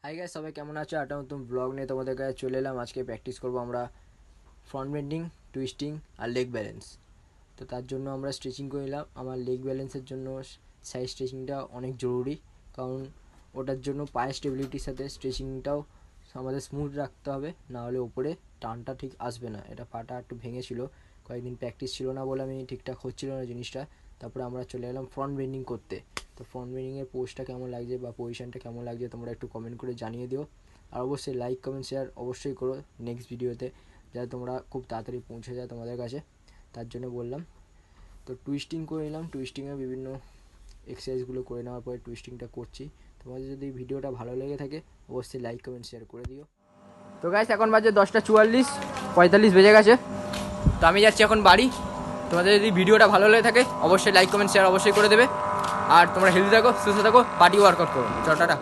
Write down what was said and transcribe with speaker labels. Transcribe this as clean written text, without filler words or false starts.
Speaker 1: Hi guys, সবাই কেমন আছো? একটা নতুন ব্লগ নিয়ে তোমাদের কাছে চলে এলাম। আজকে প্র্যাকটিস করবো আমরা ফ্রন্ট বেন্ডিং, টুইস্টিং আর লেগ ব্যালেন্স। তো তার জন্য আমরা স্ট্রেচিং করে নিলাম। আমার লেগ ব্যালেন্সের জন্য সাইড স্ট্রেচিংটা অনেক জরুরি, কারণ ওটার জন্য পায়ের স্টেবিলিটির সাথে স্ট্রেচিংটাও আমাদের স্মুথ রাখতে হবে, না হলে ওপরে টানটা ঠিক আসবে না। এটা পাটা একটু ভেঙেছিল, কয়েকদিন প্র্যাকটিস ছিল না বলে আমি ঠিকঠাক হচ্ছিল না জিনিসটা। তারপরে আমরা চলে এলাম ফ্রন্ট বেন্ডিং করতে। তো ফ্রন্ট বেন্ডিংয়ের পোজটা কেমন লাগছে বা পজিশনটা কেমন লাগছে তোমরা একটু কমেন্ট করে জানিয়ে দিও। আর অবশ্যই লাইক কমেন্ট শেয়ার অবশ্যই করো নেক্সট ভিডিওতে, যাতে তোমরা খুব তাড়াতাড়ি পৌঁছে যায় তোমাদের কাছে, তার জন্য বললাম। তো টুইস্টিং করে নিলাম, টুইস্টিংয়ের বিভিন্ন এক্সারসাইজগুলো করে নেওয়ার পরে টুইস্টিংটা করছি। তোমাদের যদি ভিডিওটা ভালো লেগে থাকে অবশ্যই লাইক কমেন্ট শেয়ার করে দিও। তো গাইস, এখন বাজে 10:44, 45 বেজে গেছে। তো আমি যাচ্ছি এখন বাড়ি। তোমাদের যদি ভিডিওটা ভালো লেগে থাকে অবশ্যই লাইক কমেন্ট শেয়ার অবশ্যই করে দেবে। আর তোমরা হেলদি থাকো, সুস্থ থাকো, পার্টি ওয়ার্কআউট করো। চলো টাটা।